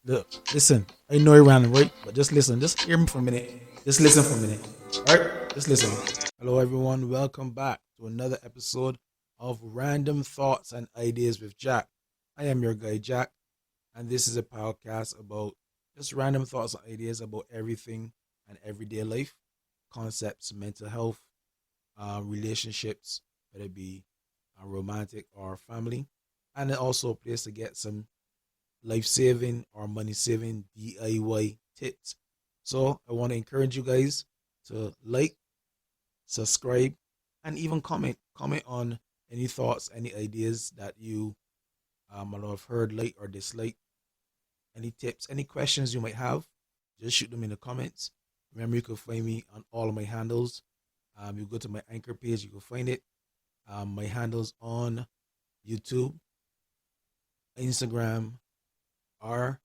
Look, listen. I know you're random, right? But just listen. Just hear me for a minute. Just listen for a minute. All right? Just listen. Hello, everyone. Welcome back to another episode of Random Thoughts and Ideas with Jack. I am your guy, Jack, and this is a podcast about just random thoughts and ideas about everything and everyday life, concepts, mental health, relationships, whether it be romantic or family, and also a place to get some life saving or money saving DIY tips. So I want to encourage you guys to like, subscribe, and even comment. Comment on any thoughts, any ideas that you might have heard, like or dislike, any tips, any questions you might have. Just shoot them in the comments. Remember, you can find me on all of my handles. You go to my anchor page, you can find it. My handles on YouTube, Instagram, are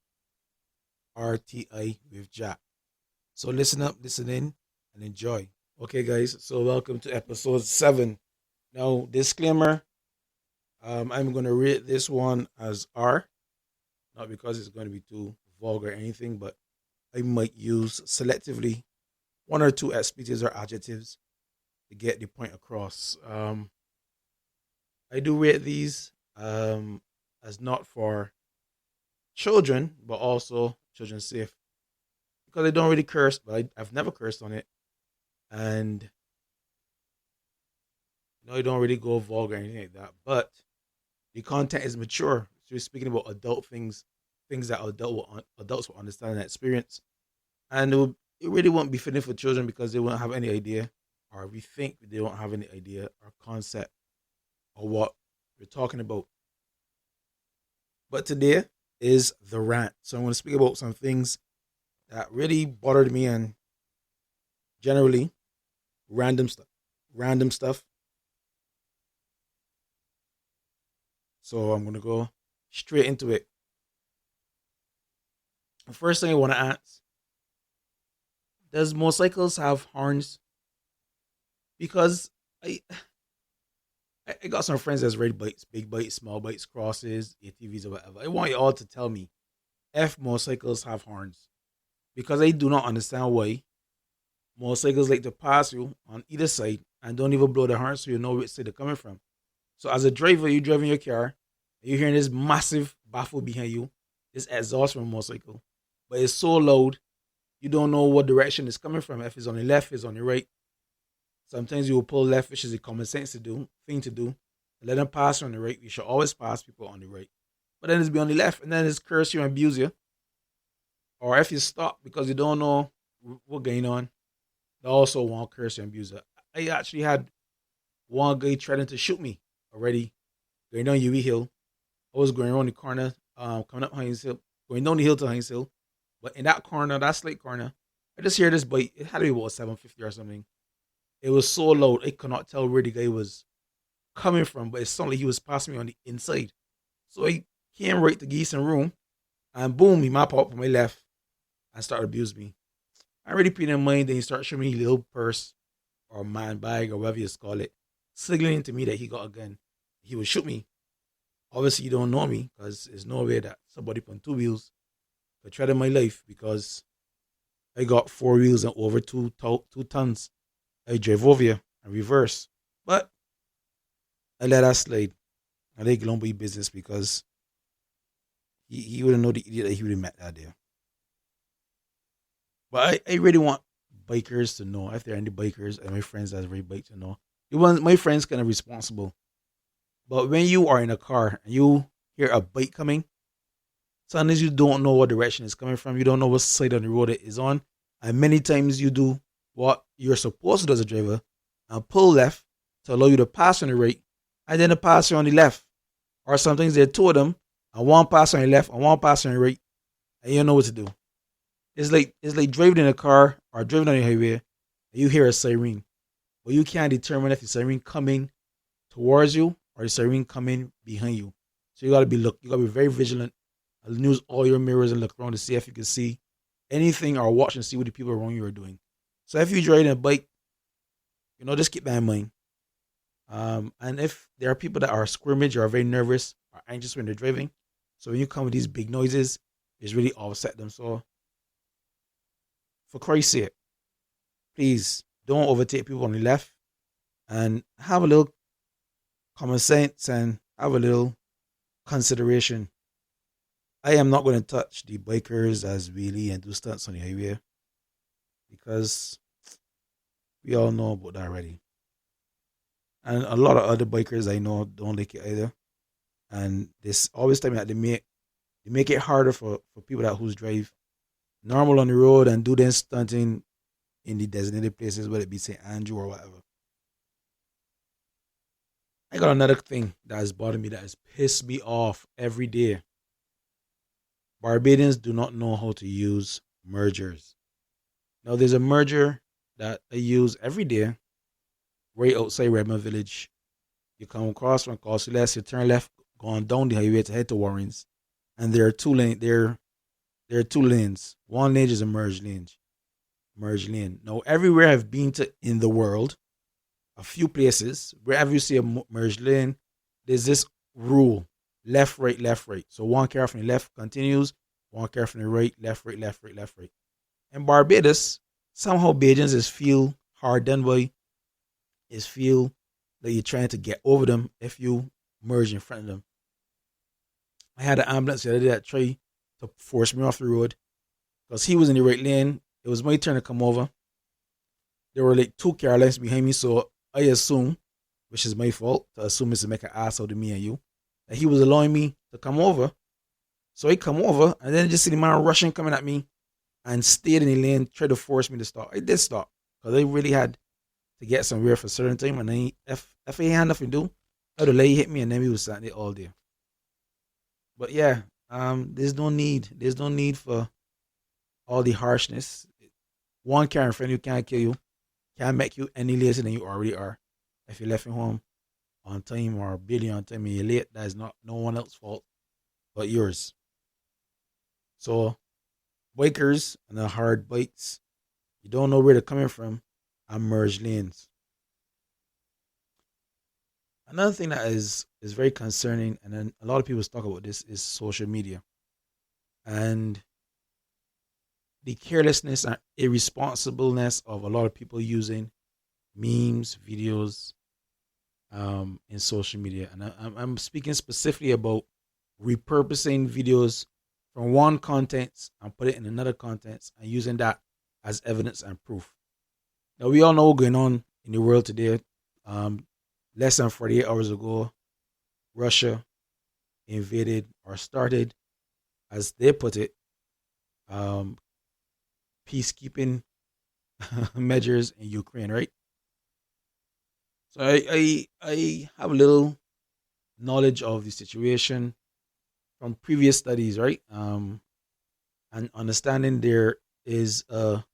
RTI with Jack. So listen up, listen in, and enjoy. Okay, guys. So welcome to episode 7. Now, disclaimer: I'm gonna rate this one as R, not because it's going to be too vulgar or anything, but I might use selectively one or two expletives or adjectives to get the point across. I do rate these as not for children, but also children safe because I don't really curse, but I've never cursed on it, and I don't really go vulgar or anything like that. But the content is mature. So we're speaking about adult things, things that adults will understand and experience, and it really won't be fitting for children because they won't have any idea, or we think they don't have any idea or concept of what we're talking about. But today is the rant, so I'm going to speak about some things that really bothered me and generally random stuff. Random stuff. So I'm gonna go straight into it. The first thing I want to ask: does motorcycles have horns? Because I I got some friends that's ride bikes, big bikes, small bikes, crosses, ATVs, or whatever. I want you all to tell me if motorcycles have horns because I do not understand why motorcycles like to pass you on either side and don't even blow the horn so you know which side they're coming from. So as a driver, you driving your car, you're hearing this massive baffle behind you, this exhaust from a motorcycle, but it's so loud you don't know what direction it's coming from. If it's on the left, if it's on the right. Sometimes you will pull left, which is a common sense thing to do. Let them pass on the right. You should always pass people on the right. But then it's be on the left, and then it's curse you and abuse you. Or if you stop because you don't know what's going on, they also want curse you and abuse you. I actually had one guy threatening to shoot me already going down UV Hill. I was going around the corner, coming up Hines Hill, going down the hill to Hines Hill. But in that corner, that slight corner, I just hear this bike. It had to be about 750 or something. It was so loud, I could not tell where the guy was coming from, but it sounded like he was passing me on the inside. So I came right to Geeson room, and boom, he mop up on my left and started abusing me. I already paid in mind, then he started showing me his little purse or man bag or whatever you call it, signaling to me that he got a gun. He would shoot me. Obviously, you don't know me because there's no way that somebody on 2 wheels could tread in my life because I got 4 wheels and over 2 tons. I drove over you and reverse. But I let that slide. I let Glomby business because he wouldn't know the idiot that he would have met that day. But I really want bikers to know, if there are any bikers and my friends that really bike to know. You want my friends kind of responsible. But when you are in a car and you hear a bike coming, sometimes you don't know what direction it's coming from. You don't know what side of the road it is on. And many times you do what you're supposed to do as a driver and pull left to allow you to pass on the right and then to pass you on the left. Or sometimes there are two of them and one pass on the left and one pass on the right and you don't know what to do. It's like driving in a car or driving on the highway and you hear a siren, but you can't determine if the siren coming towards you or the siren coming behind you. So you gotta be very vigilant and use all your mirrors and look around to see if you can see anything or watch and see what the people around you are doing. So if you're riding a bike, just keep that in mind. And if there are people that are squirmage or are very nervous or anxious when they're driving, so when you come with these big noises, It's really upset them. So, for Christ's sake, please don't overtake people on the left and have a little common sense and have a little consideration. I am not going to touch the bikers as wheelie and do stunts on the highway because we all know about that already. And a lot of other bikers I know don't like it either. And this always tell me that they make it harder for people that who's drive normal on the road and do their stunting in the designated places, whether it be St. Andrew or whatever. I got another thing that has bothered me that has pissed me off every day. Barbadians do not know how to use mergers. Now there's a merger that I use every day right outside Redmond Village. You come across from Causeless, you turn left, going down the highway to head to Warrens, and there are there are two lanes. One lane is a merge lane. Merge lane. Now everywhere I've been to in the world, a few places, wherever you see a merge lane, there's this rule: left, right, left, right. So one car from the left continues, one car from the right, left, right, left, right, left, right. In Barbados, somehow Bajans is feel hard done by, is feel that you're trying to get over them if you merge in front of them. I had an ambulance the other day that tried to force me off the road because he was in the right lane. It was my turn to come over. There were like two car lines behind me, so I assume, which is my fault, to assume is to make an ass out of me and you, that he was allowing me to come over. So I come over, and then I just see the man rushing, coming at me, and stayed in the lane, tried to force me to stop. I did stop, because I really had to get somewhere for a certain time, and if I had nothing to do, I would have let he hit me, and then we was sat there all day. But yeah, there's no need for all the harshness. One car in front of you can't kill you, can't make you any later than you already are. If you left him home on time or barely on time and you're late, that is not no one else's fault but yours. So bikers and the hard bikes, you don't know where they're coming from, and merge lanes. Another thing that is very concerning, and then a lot of people talk about this, is social media and the carelessness and irresponsibleness of a lot of people using memes, videos, in social media. And I'm speaking specifically about repurposing videos from one content and put it in another content and using that as evidence and proof. Now we all know what's going on in the world today. Less than 48 hours ago, Russia invaded or started, as they put it, um, peacekeeping measures in Ukraine, right? So I have a little knowledge of the situation from previous studies, right? And understanding there is a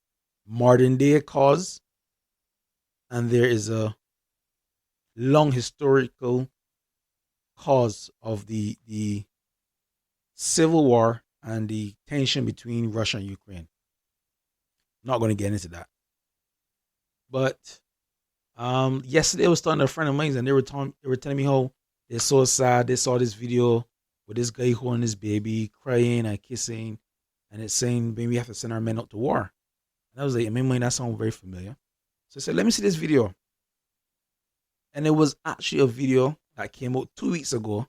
modern day cause and there is a long historical cause of the civil war and the tension between Russia and Ukraine. Not going to get into that, but yesterday I was talking to a friend of mine, and they were telling me how they're so sad. They saw this video with this guy holding his baby, crying and kissing, and it's saying, "Maybe we have to send our men out to war." And I was like, in my mind, that sounds very familiar. So I said, "Let me see this video." And it was actually a video that came out 2 weeks ago,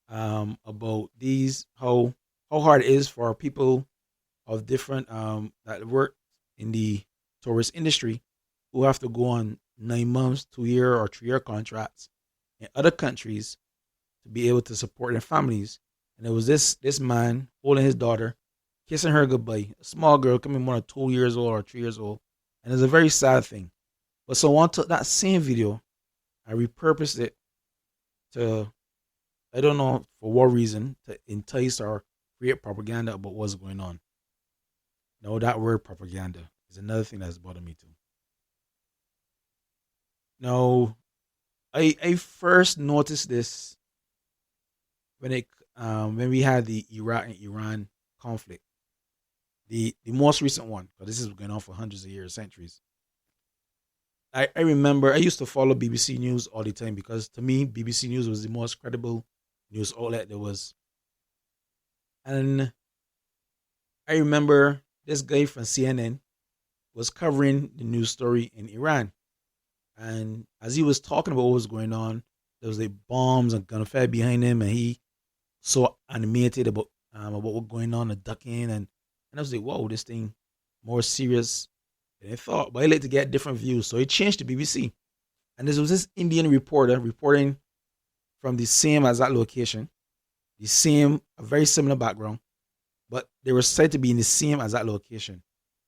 about these how hard it is for people of different that work in the tourist industry who have to go on 9 months, 2 year, or 3 year contracts in other countries to be able to support their families. And it was this man holding his daughter, kissing her goodbye. A small girl, coming more than 2 years old or 3 years old. And it's a very sad thing. But someone took that same video and repurposed it to, I don't know for what reason, to entice or create propaganda about what's going on. Now that word propaganda is another thing that's bothered me too. Now, I first noticed this when when we had the Iraq and Iran conflict, the most recent one, because this is going on for hundreds of years, centuries. I remember I used to follow BBC News all the time because to me BBC News was the most credible news outlet there was, and I remember this guy from CNN was covering the news story in Iran. And as he was talking about what was going on, there was like bombs and gunfire behind him, and he so animated about what was going on, and ducking, and I was like, whoa, this thing more serious than I thought. But I like to get different views, so he changed to BBC, and this was this Indian reporter reporting from the same exact location, the same, a very similar background, but they were said to be in the same exact location,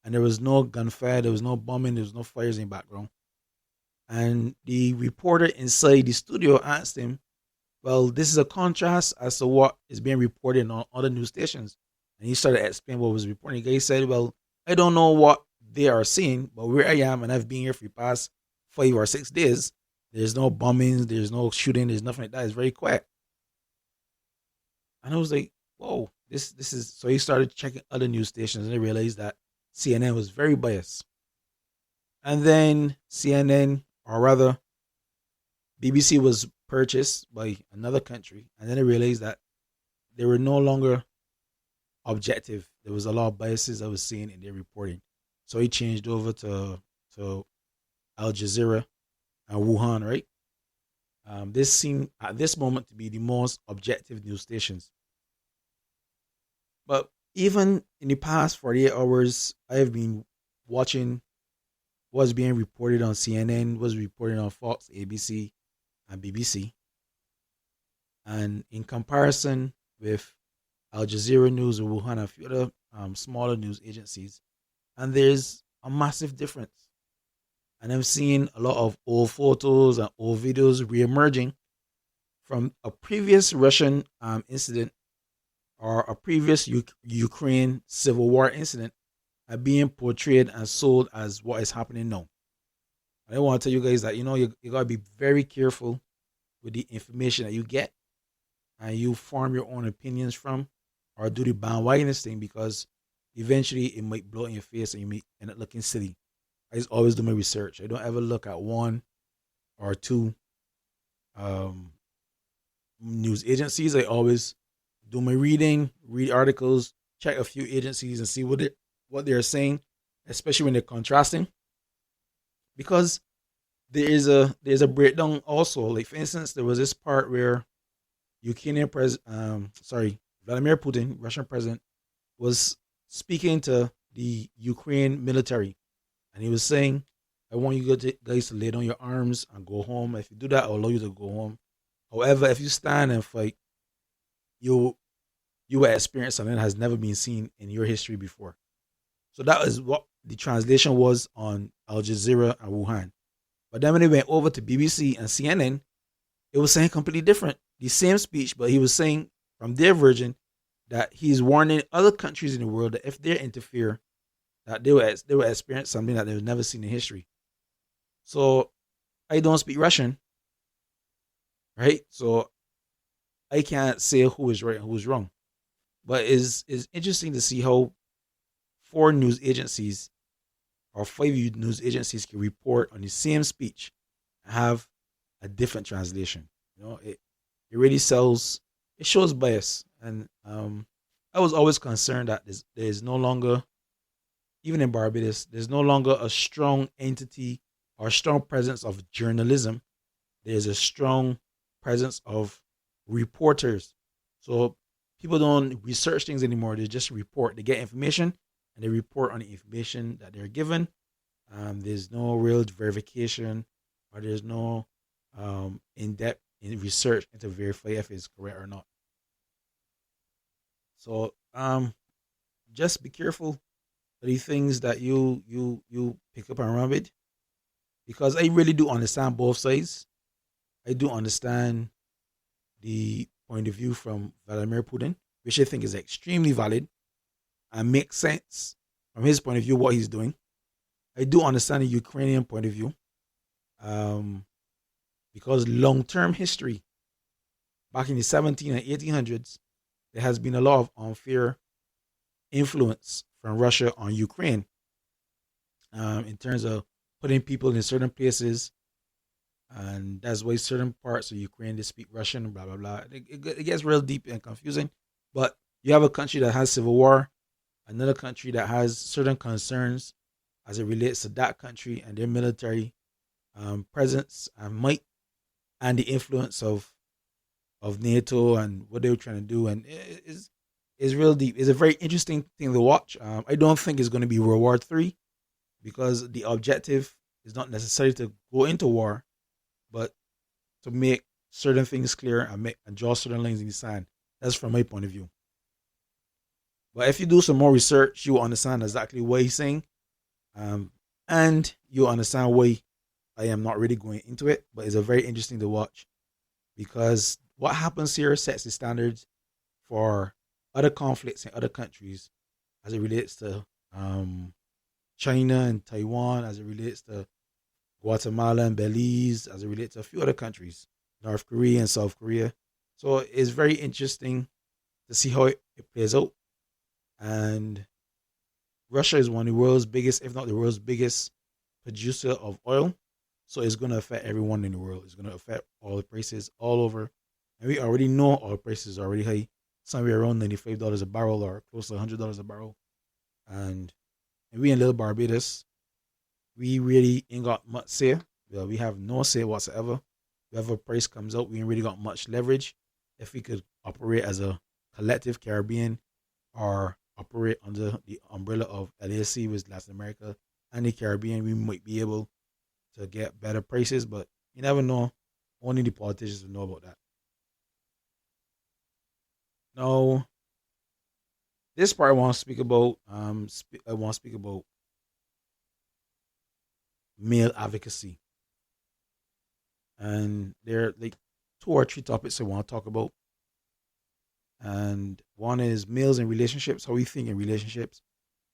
and there was no gunfire, there was no bombing, there was no fires in the background. And the reporter inside the studio asked him, well, this is a contrast as to what is being reported on other news stations. And he started explaining what was reporting. The guy said, well, I don't know what they are seeing, but where I am, and I've been here for the past 5 or 6 days, there's no bombings, there's no shooting, there's nothing like that. It's very quiet. And I was like, whoa, this is. So he started checking other news stations, and he realized that CNN was very biased. And then CNN, or rather, BBC was purchased by another country, and then I realized that they were no longer objective. There was a lot of biases I was seeing in their reporting. So he changed over to Al Jazeera and Wuhan, right? This seemed at this moment to be the most objective news stations. But even in the past 48 hours, I have been watching what's being reported on CNN, what's reported on Fox, ABC, and BBC. And in comparison with Al Jazeera News or Wuhan and a few other smaller news agencies, and there's a massive difference. And I'm seeing a lot of old photos and old videos reemerging from a previous Russian incident or a previous Ukraine civil war incident are being portrayed and sold as what is happening now. I want to tell you guys that you gotta be very careful with the information that you get and you form your own opinions from, or do the bandwagonist thing, because eventually it might blow in your face and you may end up looking silly. I just always do my research. I don't ever look at one or two news agencies. I always do my reading, read articles, check a few agencies and see what they're saying, especially when they're contrasting. Because there's a breakdown also. Like, for instance, there was this part where Vladimir Putin, Russian president, was speaking to the Ukraine military, and he was saying, I want you guys to lay down your arms and go home. If you do that, I'll allow you to go home. However, if you stand and fight, you will experience something that has never been seen in your history before. So that is what the translation was on Al Jazeera and Wuhan. But then when it went over to BBC and CNN, it was saying completely different. The same speech, but he was saying from their version that he's warning other countries in the world that if they interfere, that they will experience something that they've never seen in history. So I don't speak Russian, right? So I can't say who is right and who is wrong. But it's interesting to see how 4 news agencies or 5 news agencies can report on the same speech and have a different translation. It really it shows bias. And I was always concerned that there's no longer, even in Barbados, there's no longer a strong entity or a strong presence of journalism. There's a strong presence of reporters. So people don't research things anymore. They just report. They get information and they report on the information that they're given. There's no real verification, or there's no in-depth research into verify if it's correct or not. So just be careful of the things that you pick up and run with, because I really do understand both sides. I do understand the point of view from Vladimir Putin, which I think is extremely valid and makes sense from his point of view what he's doing. I do understand the Ukrainian point of view, because long-term history, back in the 17 and 1800s, there has been a lot of unfair influence from Russia on Ukraine, in terms of putting people in certain places, and that's why certain parts of Ukraine they speak Russian, blah blah blah. It gets real deep and confusing. But you have a country that has civil war, another country that has certain concerns as it relates to that country and their military presence and might and the influence of NATO and what they were trying to do, and is real deep. It's a very interesting thing to watch. I don't think it's going to be World War III because the objective is not necessarily to go into war, but to make certain things clear and make and draw certain lines in the sand. That's from my point of view. But if you do some more research, you will understand exactly what he's saying, um, and you'll understand why I am not really going into it. But it's a very interesting to watch because what happens here sets the standards for other conflicts in other countries as it relates to um, China and Taiwan, as it relates to Guatemala and Belize, as it relates to a few other countries, North Korea and South Korea. So it's very interesting to see how it plays out. And Russia is one of the world's biggest, if not the world's biggest, producer of oil. So it's going to affect everyone in the world. It's going to affect all the prices all over. And we already know oil prices are already high, somewhere around $95 a barrel or close to $100 a barrel. And we in little Barbados, we really ain't got much say. Well, we have no say whatsoever. Whatever price comes out, we ain't really got much leverage. If we could operate as a collective Caribbean or operate under the umbrella of LAC with Latin America and the Caribbean, we might be able to get better prices, but you never know. Only the politicians will know about that. Now, this part I want to speak about. I want to speak about male advocacy, and there are like two or three topics I want to talk about. And one is males in relationships, how we think in relationships,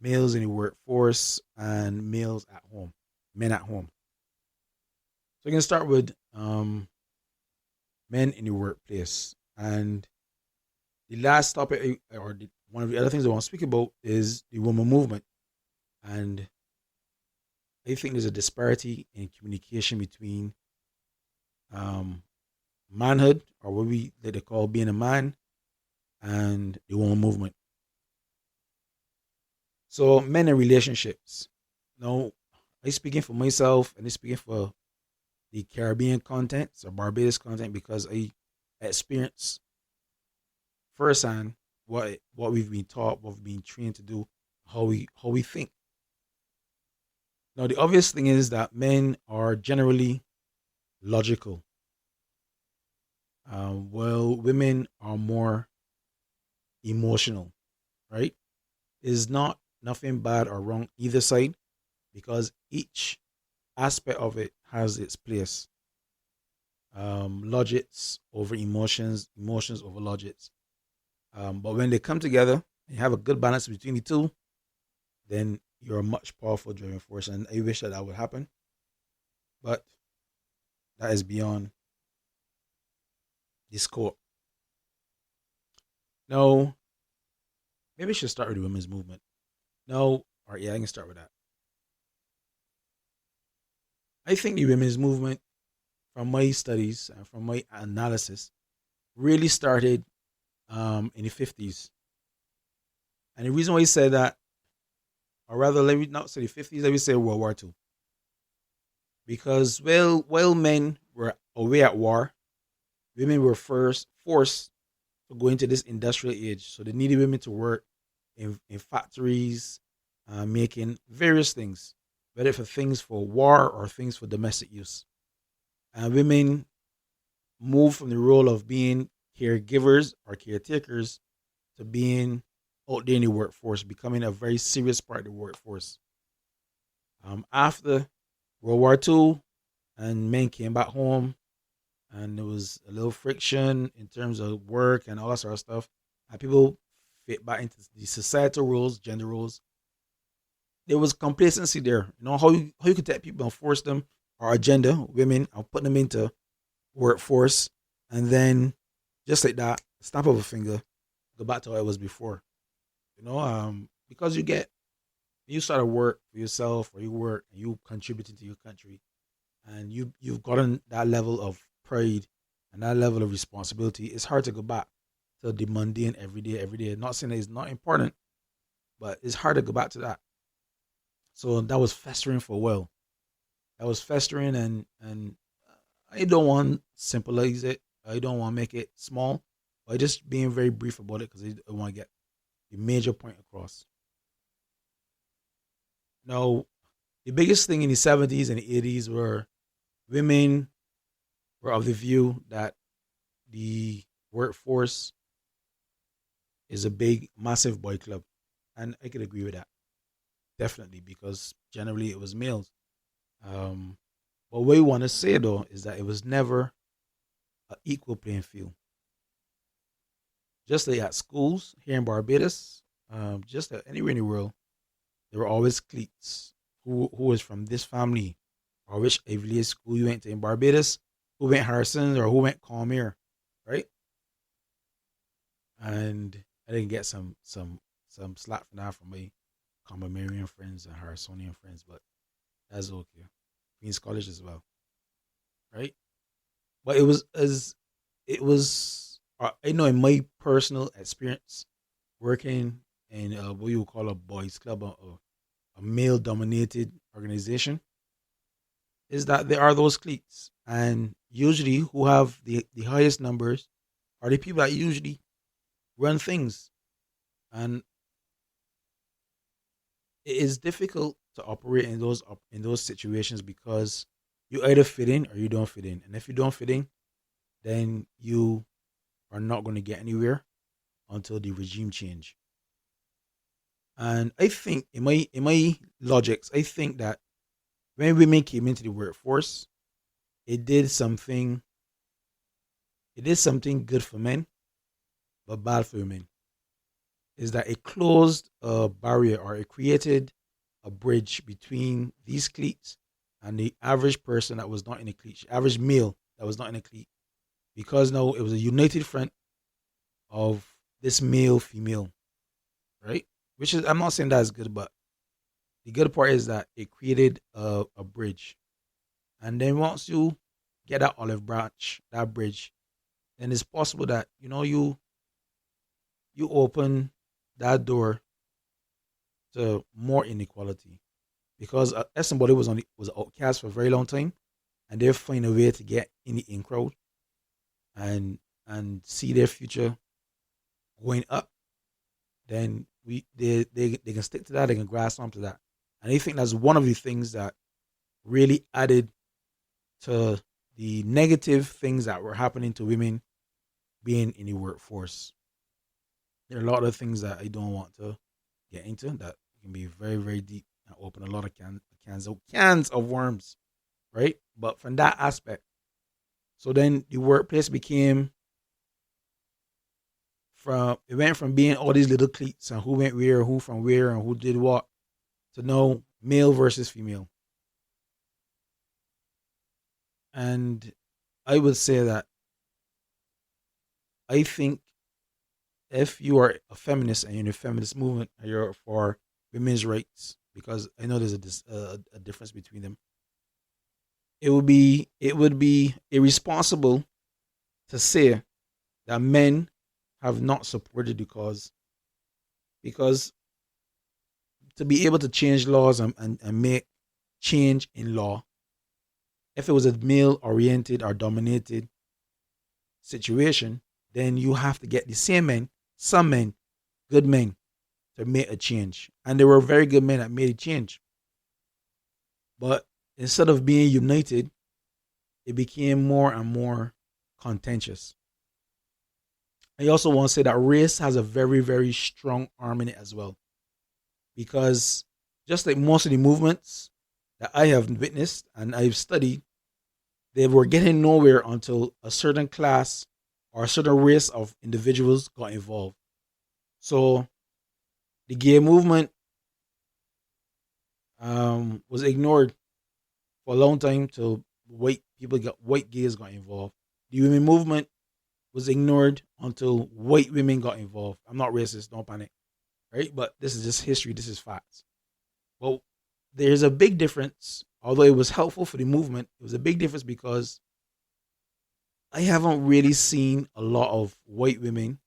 males in the workforce, and males at home, men at home. So we can start with men in the workplace. And the last topic, one of the other things I want to speak about is the woman movement. And I think there's a disparity in communication between um, manhood, or what we like to call being a man, and the woman movement. So, men in relationships. Now, I'm speaking for myself and I'm speaking for the Caribbean content, so Barbados content, because I experience firsthand what we've been taught, what we've been trained to do, how we think. Now, the obvious thing is that men are generally logical, while women are more emotional. Right? Is not nothing bad or wrong either side because each aspect of it has its place. Logics over emotions, emotions over logics. But when they come together and you have a good balance between the two, then you're a much powerful driving force. And I wish that that would happen, but that is beyond the scope. Now, maybe we should start with the women's movement. No, all right, yeah, I can start with that. I think the women's movement, from my studies and from my analysis, really started in the 50s. And the reason why I say that, or rather, let me not say the 50s, let me say World War II. Because while men were away at war, women were first forced to go into this industrial age. So they needed women to work in factories, making various things, whether for things for war or things for domestic use. And women moved from the role of being caregivers or caretakers to being out there in the workforce, becoming a very serious part of the workforce. After World War II, and men came back home, and there was a little friction in terms of work and all that sort of stuff, and people fit back into the societal roles, gender roles. There was complacency there. You know how you could take people and force them or agenda women and put them into workforce, and then just like that, snap of a finger, go back to how it was before. Because you start to work for yourself or you work and you contributing to your country, and you've gotten that level of pride and that level of responsibility. It's hard to go back to the mundane every day. Not saying that it's not important, but it's hard to go back to that. So that was festering for a while. That was festering, and I don't want to symbolize it. I don't want to make it small. But just being very brief about it because I want to get the major point across. Now, the biggest thing in the 70s and the 80s were women were of the view that the workforce is a big, massive boy club. And I could agree with that, definitely, because generally it was males. Um, but what we want to say, though, is that it was never an equal playing field. Just like at schools here in Barbados, just like anywhere in the world, there were always cliques. Who was from this family, or which Ivy League school you went to in Barbados, who went Harrison or who went Cormier, right? And I didn't get some slack from that from my Comerian friends and Harrisonian friends, but that's okay. Queen's College as well, right? But it was I know in my personal experience working in what you would call a boys club, a male dominated organization, is that there are those cliques, and usually who have the highest numbers are the people that usually run things, and it is difficult to operate in those situations because you either fit in or you don't fit in, and if you don't fit in, then you are not going to get anywhere until the regime change. And I think in my logics, I think that when women came into the workforce, it did something it did something good for men but bad for women. Is that it closed a barrier, or it created a bridge between these cliques and the average person that was not in a clique, average male that was not in a clique, because now it was a united front of this male female, right? Which is, I'm not saying that is good, but the good part is that it created a bridge. And then once you get that olive branch, that bridge, then it's possible that you open that door to more inequality, because somebody was outcast for a very long time, and they find a way to get in the in crowd and see their future going up. Then they can stick to that, they can grasp onto that, and I think that's one of the things that really added to the negative things that were happening to women being in the workforce. There are a lot of things that I don't want to get into that can be very, very deep and open a lot of cans of worms, right? But from that aspect, so then the workplace became from it went from being all these little cliques and who went where, who from where, and who did what, to now male versus female. And I would say that I think if you are a feminist and you're in a feminist movement and you're for women's rights, because I know there's a difference between them, it would be irresponsible to say that men have not supported the cause, because to be able to change laws and make change in law, if it was a male oriented or dominated situation, then you have to get the same men, some men, good men, to make a change. And there were very good men that made a change. But instead of being united, it became more and more contentious. I also want to say that race has a very, very strong arm in it as well. Because just like most of the movements that I have witnessed and I've studied, they were getting nowhere until a certain class or a certain race of individuals got involved. So the gay movement was ignored for a long time till white gays got involved. The women movement was ignored until white women got involved. I'm not racist, don't panic, right? But this is just history. This is facts. Well, there's a big difference. Although it was helpful for the movement, it was a big difference because I haven't really seen a lot of white women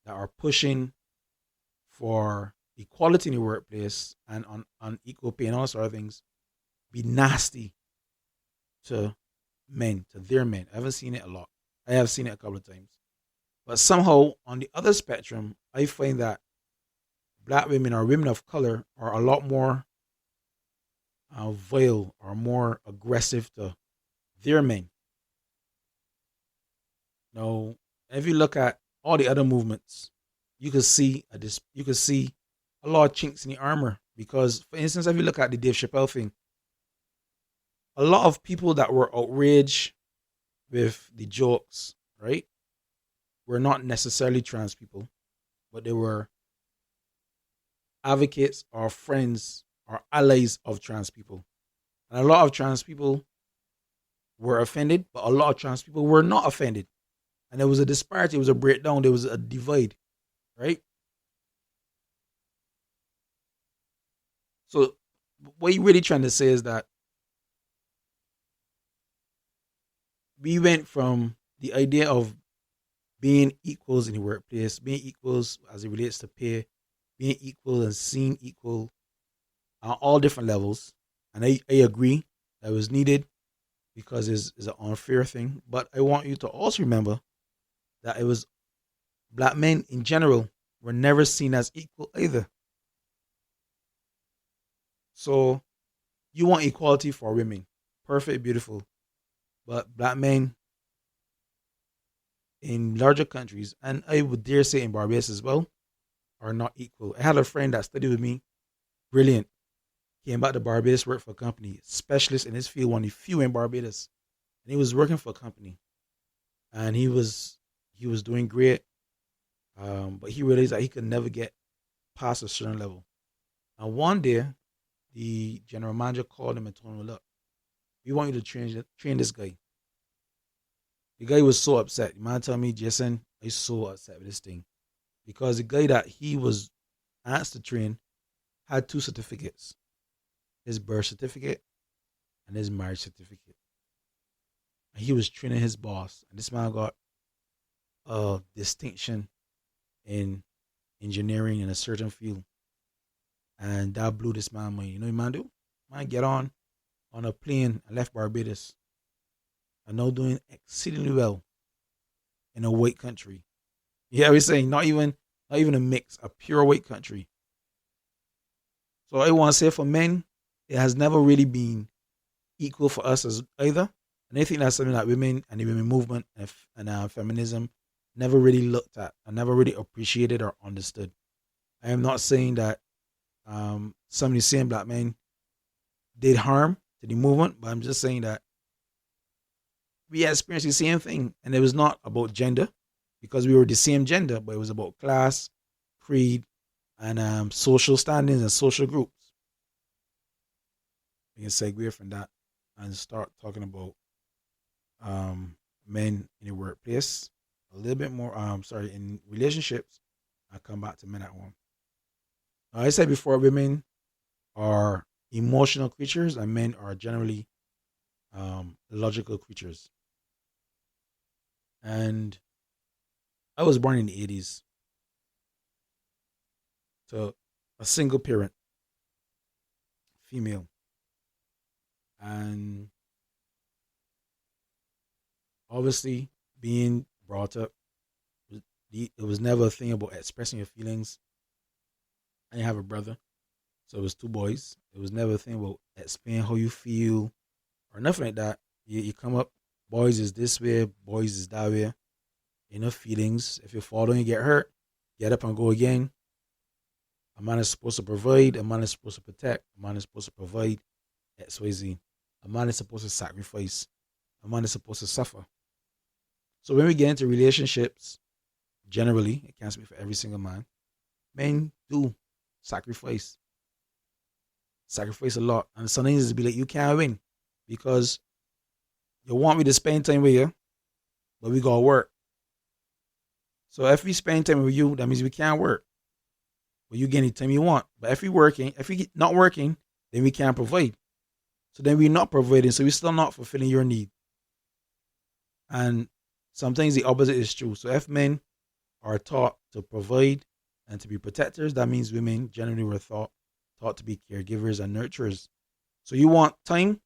that are pushing for equality in the workplace and on equal pay and all sort of things be nasty to men, to their men. I haven't seen it a lot. I have seen it a couple of times. But somehow, on the other spectrum, I find that black women or women of color are a lot more vile or more aggressive to their men. Now, if you look at all the other movements, you could see you could see a lot of chinks in the armor. Because, for instance, if you look at the Dave Chappelle thing, a lot of people that were outraged with the jokes, right, were not necessarily trans people, but they were advocates or friends or allies of trans people. And a lot of trans people were offended, but a lot of trans people were not offended. And there was a disparity, there was a breakdown, there was a divide, right? So what you're really trying to say is that we went from the idea of being equals in the workplace, being equals as it relates to pay, being equal and seen equal on all different levels. And I agree that was needed because it's an unfair thing. But I want you to also remember that it was black men in general were never seen as equal either. So you want equality for women. Perfect, beautiful. But black men in larger countries, and I would dare say in Barbados as well, are not equal. I had a friend that studied with me, brilliant. Came back to Barbados, worked for a company, specialist in his field, one of the few in Barbados. And he was working for a company. And he was doing great. But he realized that he could never get past a certain level. And one day, the general manager called him and told him, look, we want you to train this guy. The guy was so upset. The man told me, Jason, I'm so upset with this thing. Because the guy that he was asked to train had two certificates. His birth certificate and his marriage certificate. And he was training his boss. And this man got a distinction in engineering in a certain field. And that blew this man mind. You know what man do? Man get on a plane and left Barbados. And now doing exceedingly well in a white country. Yeah, we're saying not even a mix, a pure white country. So I want to say for men, it has never really been equal for us as either. And I think that's something that women and the women movement and feminism never really looked at and never really appreciated or understood. I am not saying that some of the same black men did harm to the movement, but I'm just saying that we experienced the same thing. And it was not about gender, because we were the same gender, but it was about class, creed, and social standings and social groups. We can segue from that and start talking about men in the workplace a little bit more. In relationships. I'll come back to men at home. I said before, women are emotional creatures and men are generally logical creatures. And I was born in the 80s to a single parent, female. And obviously, being brought up, it was never a thing about expressing your feelings. I didn't have a brother, so it was two boys. It was never a thing about explaining how you feel or nothing like that. You come up, boys is this way, boys is that way. Enough feelings. If you fall down, you get hurt, get up and go again. A man is supposed to provide, a man is supposed to protect, a man is supposed to provide XYZ. A man is supposed to sacrifice, a man is supposed to suffer. So when we get into relationships, generally, I can't speak for every single man, men do sacrifice a lot. And sometimes it's be like, you can't win because you want me to spend time with you, but we gotta work. So if we spend time with you, that means we can't work. But you get any time you want. But if we not working, then we can't provide. So then we're not providing, so we're still not fulfilling your need. And sometimes the opposite is true. So if men are taught to provide And to be protectors, that means women generally were taught to be caregivers and nurturers. So you want time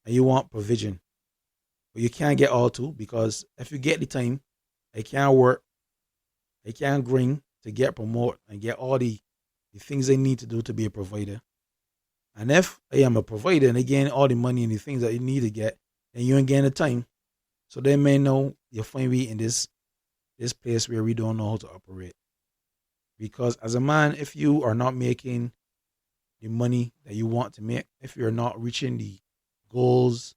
and you want provision. But you can't get all two because if you get the time, they can't work, they can't bring to get promote and get all the things they need to do to be a provider. And if I am a provider and they gain all the money and the things that you need to get, then you ain't getting the time. So they may know you find me in this place where we don't know how to operate. Because as a man, if you are not making the money that you want to make, if you're not reaching the goals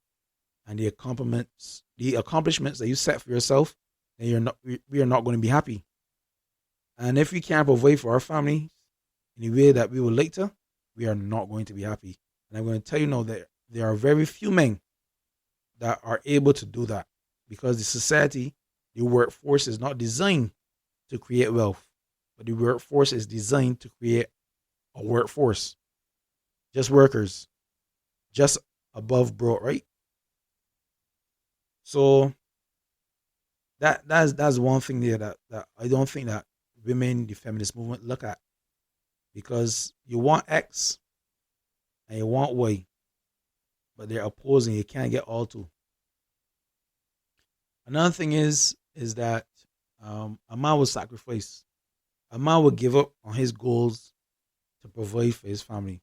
and the accomplishments that you set for yourself, then we are not going to be happy. And if we can't provide for our family in the way that we would like to, we are not going to be happy. And I'm going to tell you now that there are very few men that are able to do that because the society, the workforce is not designed to create wealth, but the workforce is designed to create a workforce, just workers, just above broad, right? So that's one thing there that I don't think that women, the feminist movement, look at because you want X and you want Y, but they're opposing. You can't get all two. Another thing is that a man will sacrifice. A man will give up on his goals to provide for his family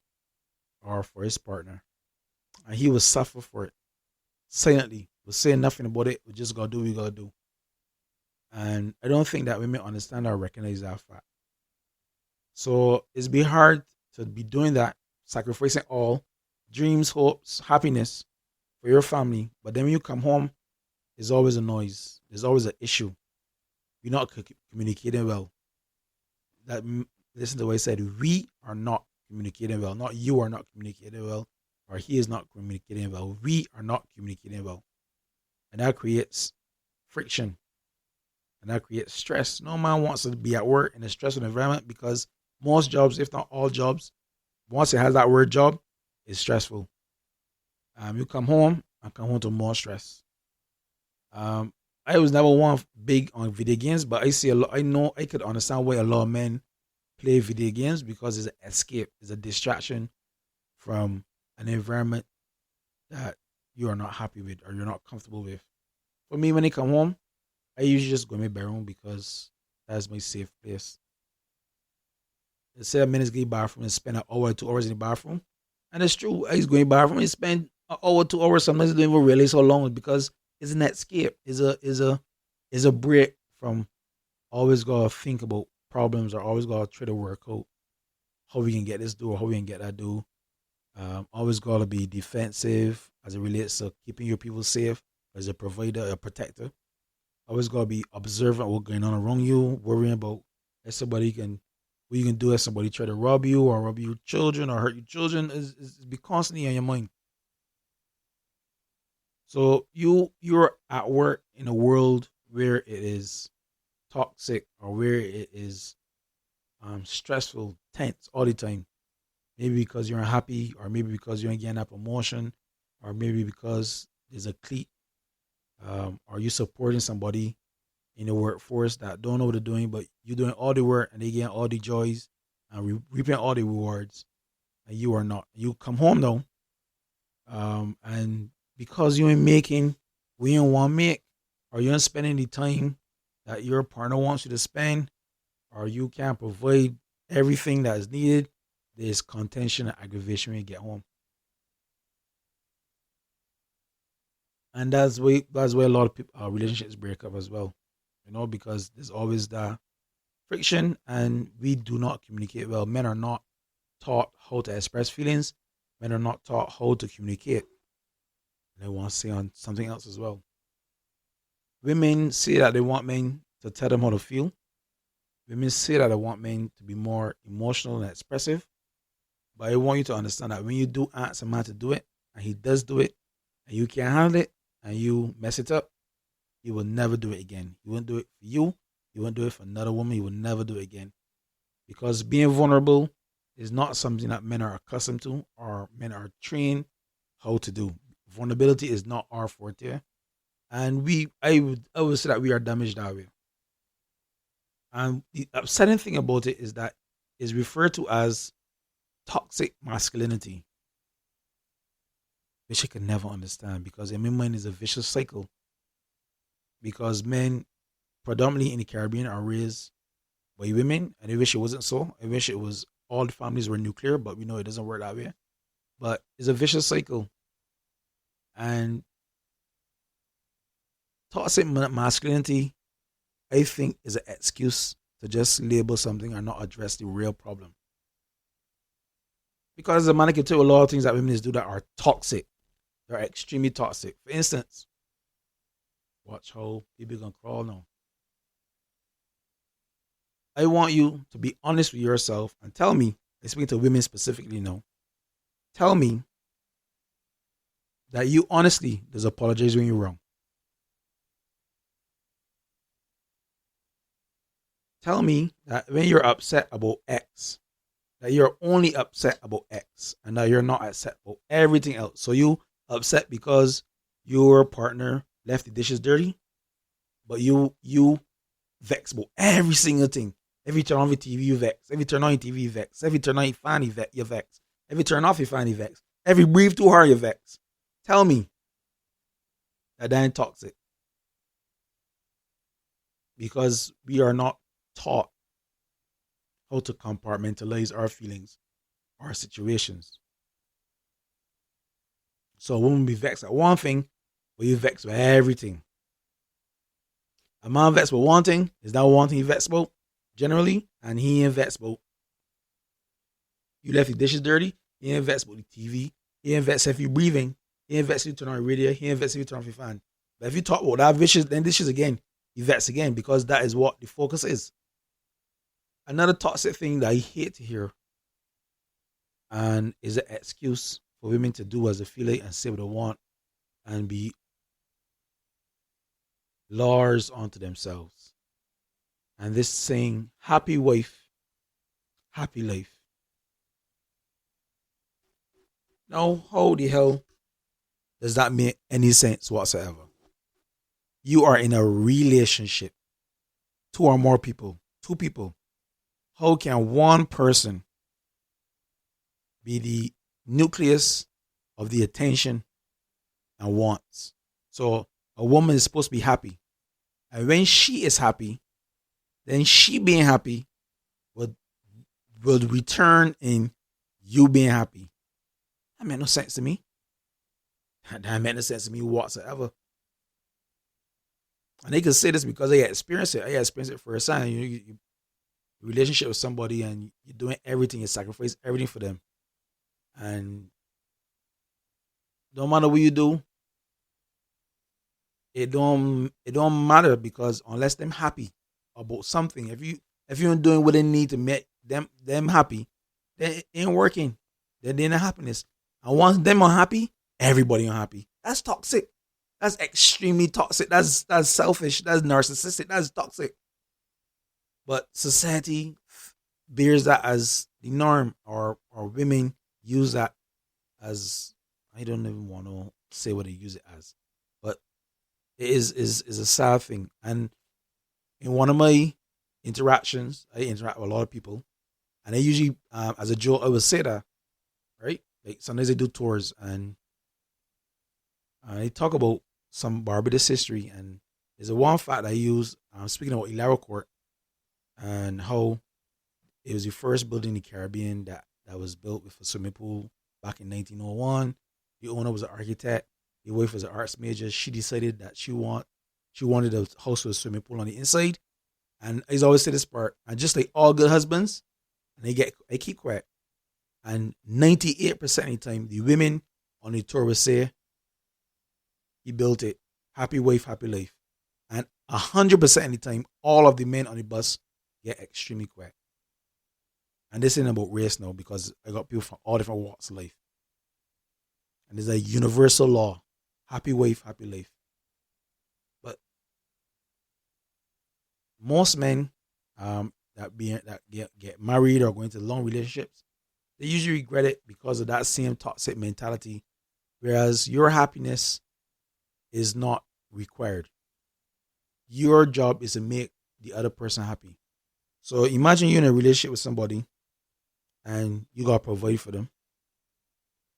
or for his partner, and he will suffer for it silently. We'll say nothing about it. We just gotta do what we gotta do. And I don't think that women understand or recognize that fact. So it's be hard to be doing that, sacrificing all dreams, hopes, happiness for your family. But then when you come home, there's always a noise. There's always an issue. You're not communicating well. That listen to what I said. We are not communicating well. Not you are not communicating well, or he is not communicating well. We are not communicating well, and that creates friction, and that creates stress. No man wants to be at work in a stressful environment because most jobs, if not all jobs, once it has that word job, it's stressful. You come home and come home to more stress. I was never one big on video games, but I see a lot. I know I could understand why a lot of men play video games because it's an escape, it's a distraction from an environment that you are not happy with or you're not comfortable with. For me, when I come home, I usually just go in my bedroom because that's my safe place. Let's say a minute's go to the bathroom and spend an hour or 2 hours in the bathroom. And it's true, I used to go in the bathroom and spend an hour, 2 hours. Sometimes I don't even realize how long it's because it's an escape. It's a break from always gotta think about problems or always gotta try to work out how we can get this do or how we can get that do. Always gotta be defensive as it relates to keeping your people safe as a provider, a protector. Always gotta be observant of what's going on around you, worrying about if somebody can what you can do if somebody try to rob you or rob your children or hurt your children is be constantly on your mind. So you're at work in a world where it is toxic or where it is stressful, tense all the time. Maybe because you're unhappy, or maybe because you're getting that promotion, or maybe because there's a clique, or you supporting somebody in the workforce that don't know what they're doing, but you're doing all the work and they getting all the joys and reaping all the rewards, and you are not. You come home though, and because you ain't making what you want to make, or you ain't spending the time that your partner wants you to spend, or you can't provide everything that is needed, there's contention and aggravation when you get home. And that's why a lot of people, relationships break up as well. Because there's always that friction, and we do not communicate well. Men are not taught how to express feelings. Men are not taught how to communicate. And I want to say on something else as well. Women say that they want men to tell them how to feel. Women say that they want men to be more emotional and expressive. But I want you to understand that when you do ask a man to do it, and he does do it, and you can't handle it, and you mess it up, he will never do it again. He won't do it for you. He won't do it for another woman. He will never do it again. Because being vulnerable is not something that men are accustomed to or men are trained how to do. Vulnerability is not our forte. And I would say that we are damaged that way. And the upsetting thing about it is that it's referred to as toxic masculinity, which I can never understand because in my mind is a vicious cycle. Because men, predominantly in the Caribbean, are raised by women, and I wish it wasn't so. I wish it was all the families were nuclear, but we know it doesn't work that way. But it's a vicious cycle, and toxic masculinity, I think, is an excuse to just label something and not address the real problem. Because a man can tell a lot of things that women do that are toxic. They're extremely toxic. For instance, watch how people gonna crawl now. I want you to be honest with yourself and tell me, I speak to women specifically now, tell me that you honestly does apologize when you're wrong. Tell me that when you're upset about X, that you're only upset about X and that you're not upset about everything else. So you upset because your partner left the dishes dirty, but you vex about every single thing. Every turn on the TV, you vex. Every turn on your TV, you vex. Every turn on your fan, you vex. Every turn off your fan, you vex. Every breathe too hard, you vex. Tell me that ain't toxic. Because we are not taught how to compartmentalize our feelings, our situations. So when we vex at one thing, we vex with everything. A man vex with one thing, is that one thing he vex about? Generally, and he ain't vex about you left the dishes dirty, he ain't vex about the TV, he ain't vex if you breathing, he ain't vex if you turn on your radio, he ain't vex if you turn off your fan. But if you talk about that vicious, then dishes again, he vex again because that is what the focus is. Another toxic thing that I hate to hear and is an excuse for women to do as they feel like and say what they want and be lars onto themselves. And this saying, happy wife, happy life. Now, how the hell does that make any sense whatsoever? You are in a relationship, two or more people, two people. How can one person be the nucleus of the attention and wants? So a woman is supposed to be happy. And when she is happy, then she being happy will return in you being happy. That made no sense to me. That made no sense to me whatsoever. And they can say this because I experienced it. I experienced it firsthand. You relationship with somebody and you're doing everything, you sacrifice everything for them. And no matter what you do, it don't matter because unless them happy about something, if you ain't doing what they need to make them happy, then it ain't working. Then they're not happiness. And once them unhappy, everybody unhappy. That's toxic. That's extremely toxic. That's selfish. That's narcissistic. That's toxic. But society bears that as the norm, or women use that as, I don't even want to say what they use it as, but it is a sad thing. And in one of my interactions, I interact with a lot of people, and I usually, as a joke, I would say that, right? Like sometimes I do tours, and I talk about some Barbados history, and there's a one fact I use. Speaking about Ilaro Court, and how it was the first building in the Caribbean that was built with a swimming pool back in 1901. The owner was an architect. The wife was an arts major. She decided that she wanted a house with a swimming pool on the inside. And I always say this part, and just like all good husbands, and they keep quiet. And 98% of the time, the women on the tour will say, he built it. Happy wife, happy life. And 100% of the time, all of the men on the bus get extremely quiet. And this ain't about race now, because I got people from all different walks of life. And there's a universal law. Happy wife, happy life. But most men that get married or go into long relationships, they usually regret it because of that same toxic mentality. Whereas your happiness is not required. Your job is to make the other person happy. So imagine you're in a relationship with somebody and you gotta provide for them,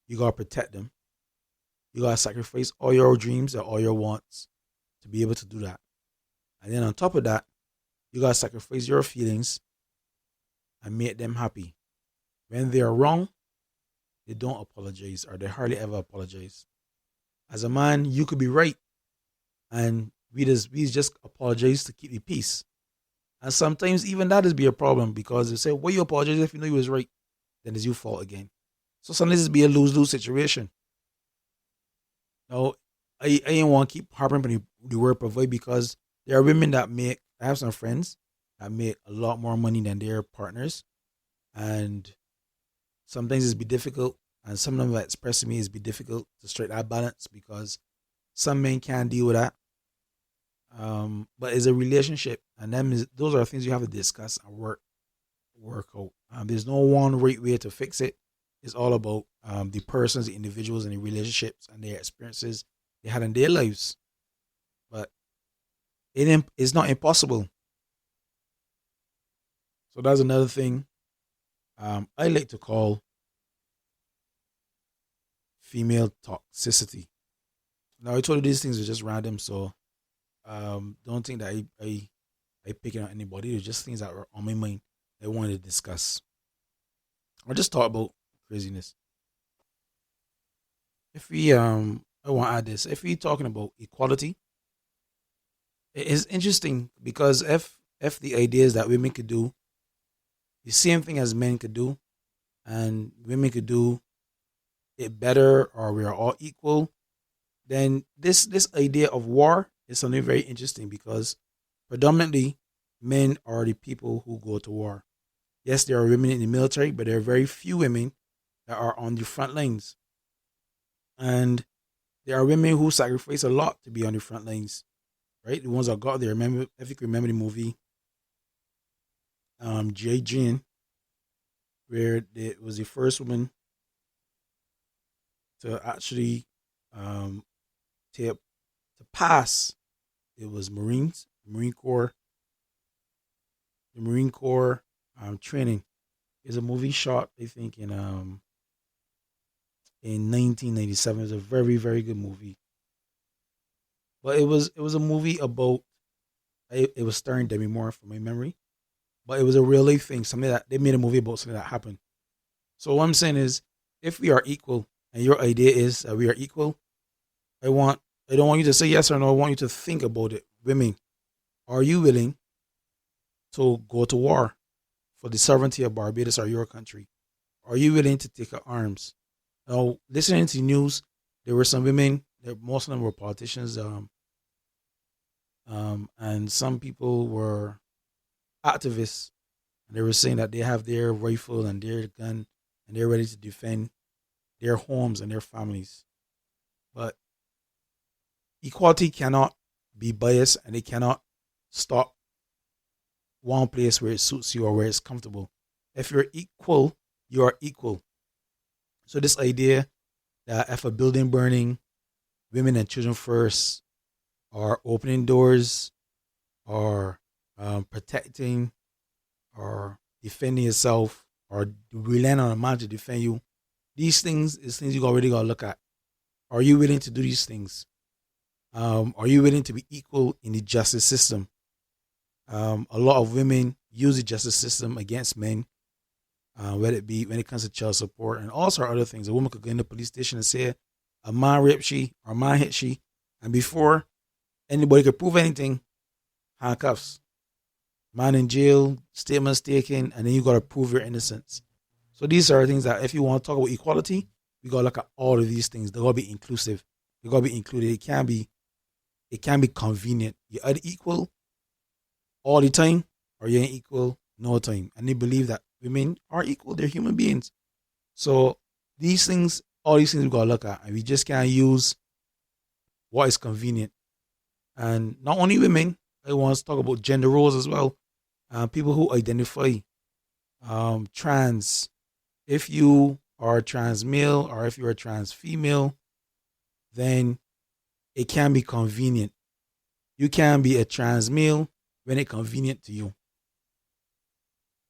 you gotta protect them, you gotta sacrifice all your dreams and all your wants to be able to do that. And then on top of that, you gotta sacrifice your feelings and make them happy. When they are wrong, they don't apologize or they hardly ever apologize. As a man, you could be right and we just apologize to keep the peace. And sometimes even that is be a problem because they say, why you apologize if you know you was right? Then it's your fault again. So sometimes it's be a lose-lose situation. Now, I ain't want to keep harping on the word provide because there are women that make, I have some friends that make a lot more money than their partners. And sometimes it's be difficult. And some of them that express to me is be difficult to strike that balance because some men can't deal with that. But it's a relationship, and those are things you have to discuss and work out. There's no one right way to fix it. It's all about the persons, the individuals, and the relationships and their experiences they had in their lives. But it's not impossible. So that's another thing I like to call female toxicity. Now I told you these things are just random, so don't think that I picking on anybody. It's just things that were on my mind I wanted to discuss. Or just talk about craziness. If we I want to add this. If we talking about equality, it is interesting because if the idea is that women could do the same thing as men could do, and women could do it better, or we are all equal, then this idea of war is something very interesting because predominantly men are the people who go to war. Yes, there are women in the military, but there are very few women that are on the front lines. And there are women who sacrifice a lot to be on the front lines, right? The ones that got there. Remember, if you can remember the movie J. Jane, where it was the first woman to actually to pass. It was Marines, the Marine Corps training. It's a movie shot, I think, in 1997. It's a very very good movie. But it was a movie about it was starring Demi Moore from my memory. But it was a real life thing, something that they made a movie about something that happened. So what I'm saying is, if we are equal, and your idea is that we are equal, I want I don't want you to say yes or no. I want you to think about it. Women, are you willing to go to war for the sovereignty of Barbados or your country? Are you willing to take up arms? Now, listening to the news, there were some women. Most of them were politicians, and some people were activists. And they were saying that they have their rifle and their gun, and they're ready to defend their homes and their families. But equality cannot be biased, and it cannot stop one place where it suits you or where it's comfortable. If you're equal, you are equal. So this idea that if a building burning, women and children first, or opening doors, or protecting, or defending yourself, or relying on a man to defend you, these things is things you already gotta look at. Are you willing to do these things? Are you willing to be equal in the justice system? A lot of women use the justice system against men, whether it be when it comes to child support and all sorts of other things. A woman could go in the police station and say a man raped she or a man hit she, and before anybody could prove anything, handcuffs, man in jail, statements taken, and then you gotta prove your innocence. So these are things that if you want to talk about equality, we gotta look at all of these things. They gotta be inclusive. They gotta be included. It can be convenient. You're either equal all the time or you ain't equal no time. And they believe that women are equal. They're human beings. So all these things we gotta look at, and we just can't use what is convenient. And not only women, I want to talk about gender roles as well. People who identify trans. If you are trans male or if you're a trans female, then it can be convenient. You can be a trans male when it's convenient to you.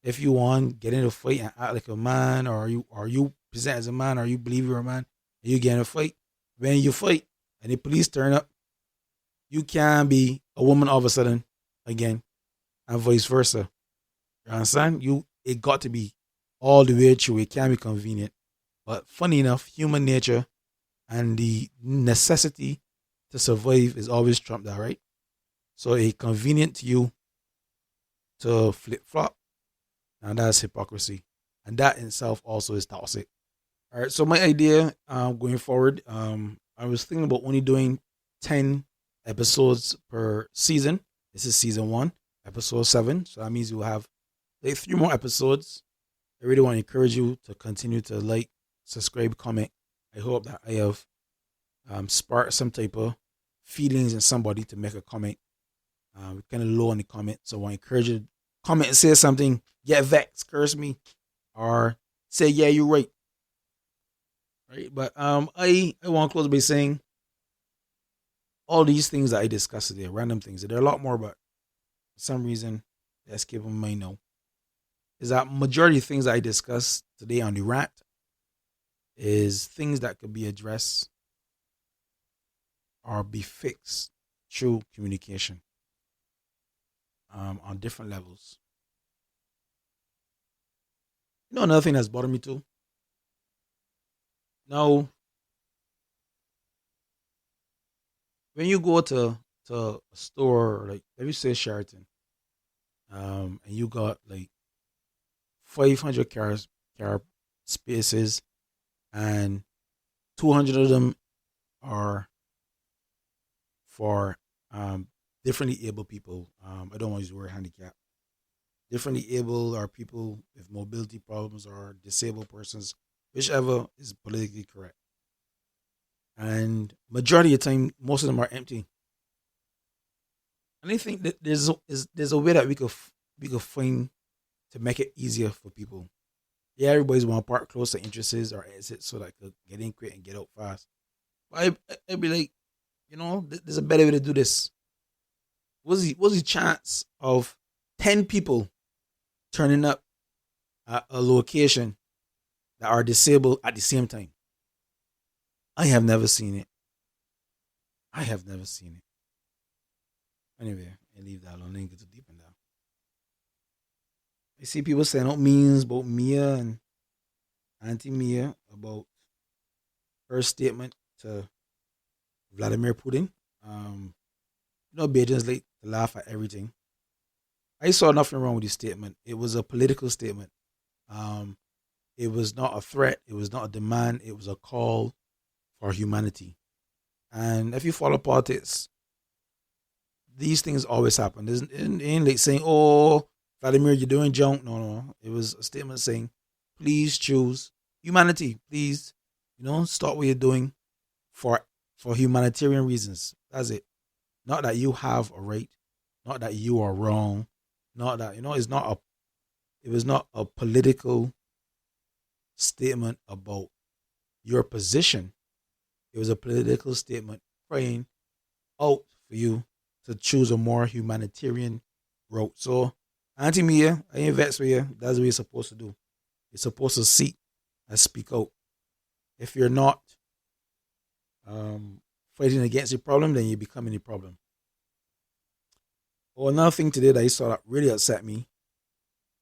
If you want, get in a fight and act like a man, or you present as a man, or you believe you're a man, and you get in a fight. When you fight and the police turn up, you can be a woman all of a sudden again, and vice versa. You understand? It got to be all the way through. It can be convenient. But funny enough, human nature and the necessity to survive is always trumped that, right? So it's convenient to you to flip flop, and that's hypocrisy. And that in itself also is toxic. All right. So my idea going forward, I was thinking about only doing 10 episodes per season. This is season 1, episode 7. So that means we'll have like 3 more episodes. I really want to encourage you to continue to like, subscribe, comment. I hope that I have sparked some type of feelings in somebody to make a comment. We're kind of low on the comment, so I want to encourage you to comment and say something. Get vexed, curse me, or say, yeah, you're right. Right? But I want to close by saying all these things that I discussed today, random things. There are a lot more, but for some reason, the escape of my mind now is that majority of things that I discussed today on the rant is things that could be addressed or be fixed through communication on different levels. You know, another thing that's bothered me too. Now, when you go to a store, like let me say Sheraton, and you got like 500 car spaces, and 200 of them are for differently able people. I don't want to use the word handicap. Differently able are people with mobility problems or disabled persons, whichever is politically correct. And majority of the time, most of them are empty. And I think that there's a way that we could find to make it easier for people. Yeah, everybody's want to park close to entrances or exits so that I could get in quick and get out fast. But I'd be like, there's a better way to do this. What's the chance of 10 people turning up at a location that are disabled at the same time? I have never seen it. Anyway, I leave that alone. I didn't get too deep in that. I see people saying out memes about Mia and Auntie Mia about her statement to Vladimir Putin. Bajans like to laugh at everything. I saw nothing wrong with this statement. It was a political statement. It was not a threat. It was not a demand. It was a call for humanity. And if you follow politics, these things always happen. It ain't like saying, oh, Vladimir, you're doing junk. No. It was a statement saying, please choose humanity. Please, stop what you're doing for humanitarian reasons. That's it. Not that you have a right. Not that you are wrong. Not that, it was not a political statement about your position. It was a political statement crying out for you to choose a more humanitarian route. So, Auntie Mia, I ain't vexed with you. That's what you're supposed to do. You're supposed to seek and speak out. If you're not fighting against the problem, then you're becoming the problem. Well, another thing today that I saw that really upset me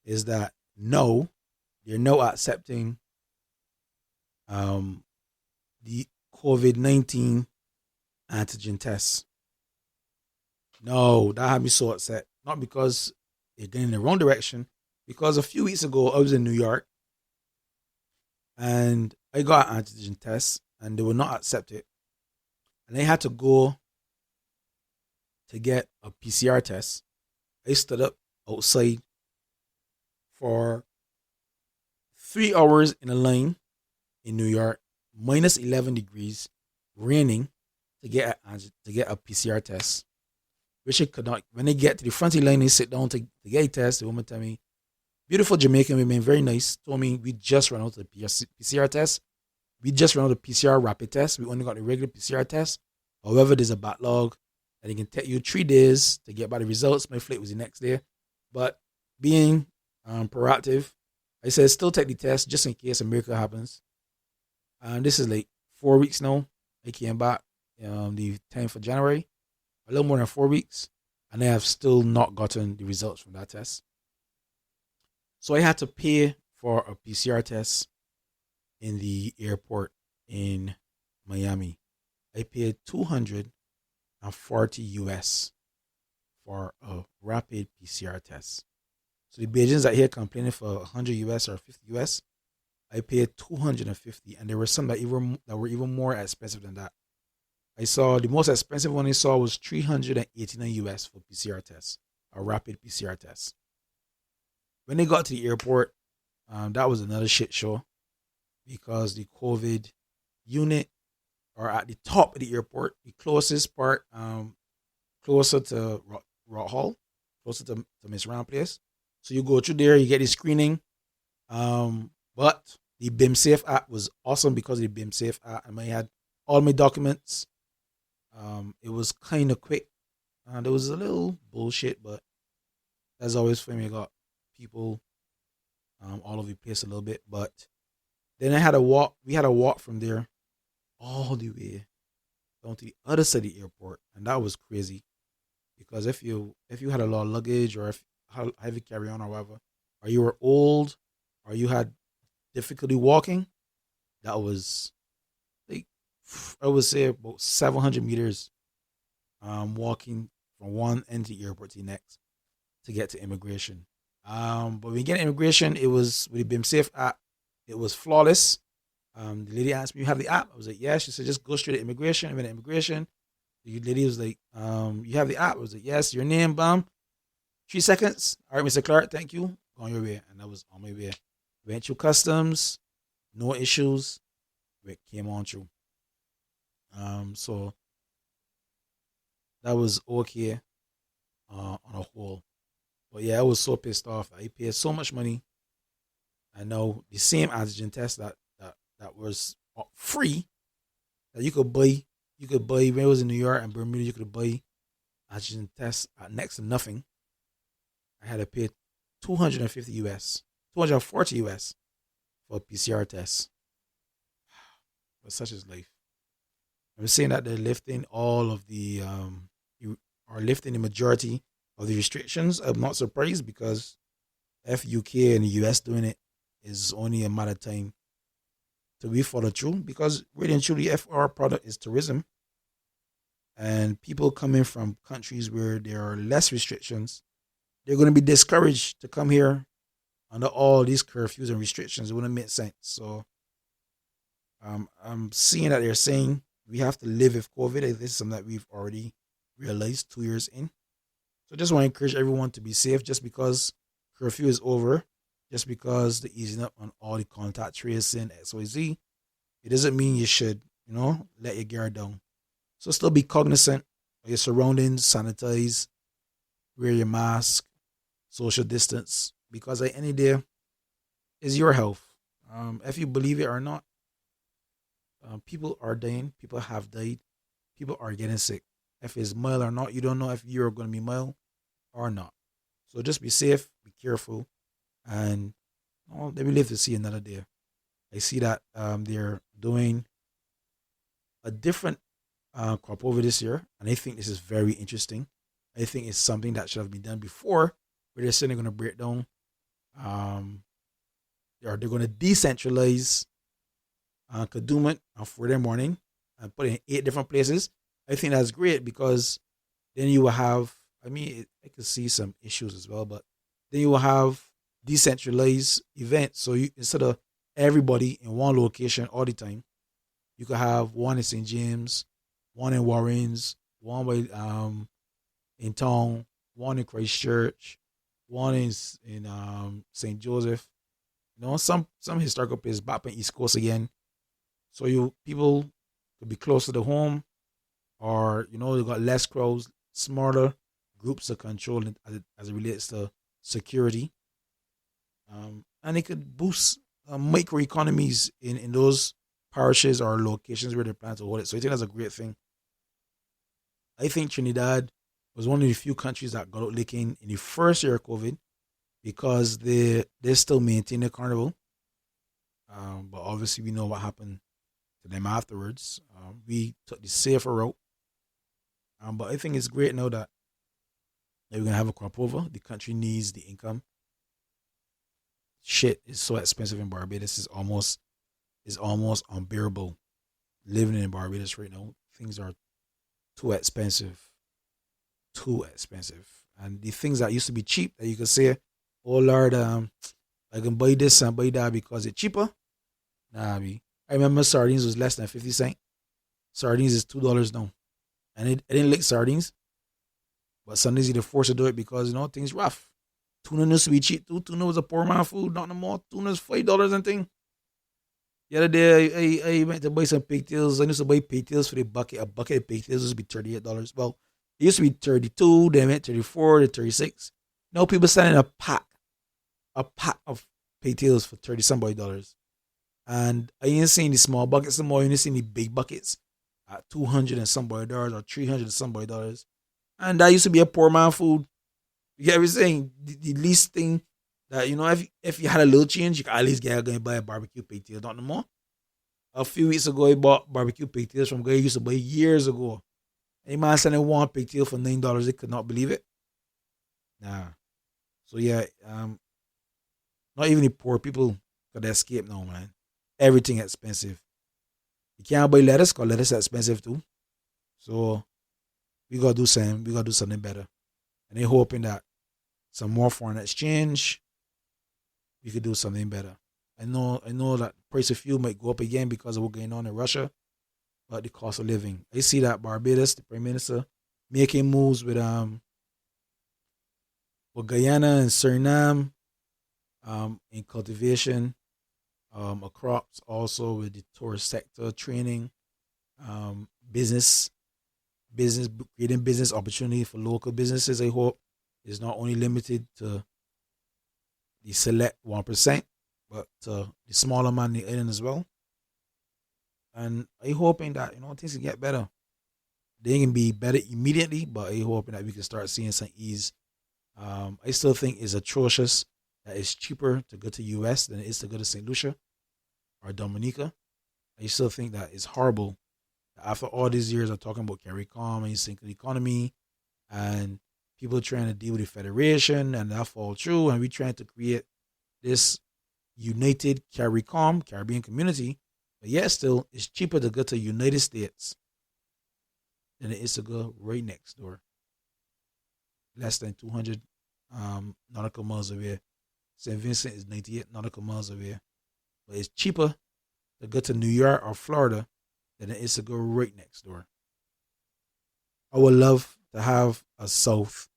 is that no, they're not accepting the COVID-19 antigen tests. No, that had me so upset. Not because they're going in the wrong direction, because a few weeks ago I was in New York and I got an antigen test and they would not accept it. And I had to go to get a PCR test. I stood up outside for 3 hours in a line in New York, minus 11 degrees, raining, to get a PCR test. Which I could not. When they get to the front of the line, they sit down to get a test. The woman tell me, beautiful Jamaican women, very nice, told me we just ran out of the PCR test. We just ran out of the PCR rapid test. We only got the regular PCR test. However, there's a backlog and it can take you 3 days to get by the results. My flight was the next day. But being proactive. I said still take the test just in case a miracle happens. This is like 4 weeks now. I came back the 10th of January, a little more than 4 weeks, and I have still not gotten the results from that test. So I had to pay for a PCR test in the airport in Miami. I paid 240 US for a rapid PCR test. So the Bajans out here complaining for 100 US or 50 US, I paid 250, and there were some that were even more expensive than that. I saw the most expensive one I saw was 389 US for PCR test, a rapid PCR test. When they got to the airport, that was another shit show because the COVID unit are at the top of the airport, the closest part, closer to Rock Hall, closer to Miss Round Place. So you go through there, you get the screening. But the BIM Safe app was awesome because of the BIM Safe app. I had all my documents. It was kind of quick. There was a little bullshit, but as always for me, I got people all over the place a little bit. But then I had a walk. We had a walk from there all the way down to the other side of the airport, and that was crazy. Because if you had a lot of luggage or if heavy carry on or whatever, or you were old, or you had difficulty walking, that was like I would say about 700 meters walking from one end of the airport to the next to get to immigration. But when you get to immigration, it was with the BIM Safe app, it was flawless. The lady asked me, "You have the app?" I was like, "Yeah." She said, "Just go straight to immigration." I went to immigration. The lady was like, "You have the app?" I was like, "Yes." Your name, bam. 3 seconds. All right, Mr. Clark, thank you. Go on your way. And I was on my way. Went through customs, no issues. We came on through. So that was okay on a whole. But yeah, I was so pissed off. I paid so much money. I know the same antigen test that was free that you could buy. You could buy when it was in New York and Bermuda. You could buy antigen tests at next to nothing. I had to pay 250 US, 240 US for a PCR test. But such is life. I'm saying that they're lifting all of the are lifting the majority of the restrictions. I'm not surprised because FUK and the US doing it is only a matter of time to be followed through because really and truly FR product is tourism. And people coming from countries where there are less restrictions, they're going to be discouraged to come here under all these curfews and restrictions. It wouldn't make sense. So I'm seeing that they're saying we have to live with COVID. This is something that we've already realized 2 years in. So I just want to encourage everyone to be safe just because curfew is over, just because they're easing up on all the contact tracing, XYZ. It doesn't mean you should, let your guard down. So still be cognizant of your surroundings, sanitize, wear your mask, social distance, because at any day, it's your health. If you believe it or not, people are dying, people have died, people are getting sick. If it's mild or not, you don't know if you're going to be mild or not. So just be safe, be careful, and let me live to see another day. I see that they're doing a different crop over this year, and I think this is very interesting. I think it's something that should have been done before, where they're saying they're going to break down, they're going to decentralize Kadooment on Friday morning and put it in 8 different places. I think that's great because then you will have, I could see some issues as well, but then you will have decentralized events. So instead of everybody in one location all the time, you could have one in St. James, one in Warrens, one in town, one in Christchurch, one in St. Joseph. Some historical places back on East Coast again. So people could be closer to home, or you got less crowds, smaller groups to control it as it relates to security, and it could boost microeconomies in those parishes or locations where they plan to hold it. So I think that's a great thing. I think Trinidad was one of the few countries that got out licking in the first year of COVID, because they still maintain the carnival. But obviously, we know what happened to them afterwards. We took the safer route. But I think it's great now that we're gonna have a crop over. The country needs the income. Shit is so expensive in Barbados. Is almost unbearable living in Barbados right now. Things are too expensive, and the things that used to be cheap that you could say, "Oh Lord, I can buy this and buy that because it's cheaper." Nah, I remember sardines was less than 50 cents. Sardines is $2 now, and I didn't like sardines, but Sundays you're forced to do it because things rough. Tuna used to be cheap too. Tuna was a poor man food, not no more. Tuna's $5 and thing. The other day I went to buy some pigtails. I used to buy pigtails for the bucket. A bucket of pigtails used to be $38. Well, it used to be 32, then went 34 to 36. Now people selling a pack of pigtails for 30 somebody dollars. And I ain't seen the small buckets no more. I ain't seen the big buckets at 200 and somebody dollars or 300 and somebody dollars. And that used to be a poor man food. You get what I'm saying? The least thing that, if you had a little change, you could at least go and buy a barbecue pigtail. Not no more. A few weeks ago, I bought barbecue pigtails from a guy I used to buy years ago. A man selling one pigtail for $9. They could not believe it. Nah. So yeah, not even the poor people could escape now, man. Everything expensive. You can't buy lettuce because lettuce is expensive too. So we gotta do something. We gotta do something better. And they're hoping that some more foreign exchange, we could do something better. I know that the price of fuel might go up again because of what's going on in Russia, but the cost of living. I see that Barbados, the Prime Minister, making moves with Guyana and Suriname, in cultivation, of crops, also with the tourist sector, training, business, creating business opportunity for local businesses. I hope is not only limited to the select 1%, but to the smaller man in the island as well. And I hoping that things can get better. They can be better immediately, but I hoping that we can start seeing some ease. I still think it's atrocious that it's cheaper to go to US than it is to go to St. Lucia or Dominica. I still think that it's horrible that after all these years of talking about CARICOM and sinking the economy and people trying to deal with the Federation and that fall through, and we trying to create this united CARICOM, Caribbean community, but yet still it's cheaper to go to United States than it is to go right next door. Less than 200 nautical miles away. St. Vincent is 98 nautical miles away. But it's cheaper to go to New York or Florida than it is to go right next door. I would love to have a South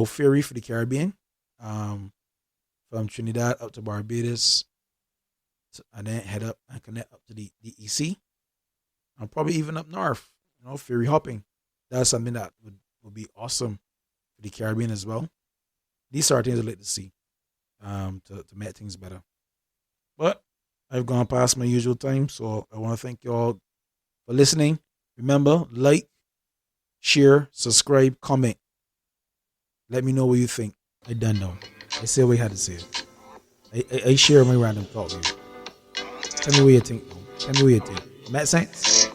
ferry for the Caribbean, from Trinidad up to Barbados, and then head up and connect up to the EC, and probably even up north, ferry hopping. That's something that would be awesome for the Caribbean as well. These are things I'd like to see, to make things better. But I've gone past my usual time, so I want to thank you all for listening. Remember, like, share, subscribe, comment. Let me know what you think. I done know. I say what I had to say. I share my random thought with you. Tell me what you think, though. Tell me what you think. Make sense?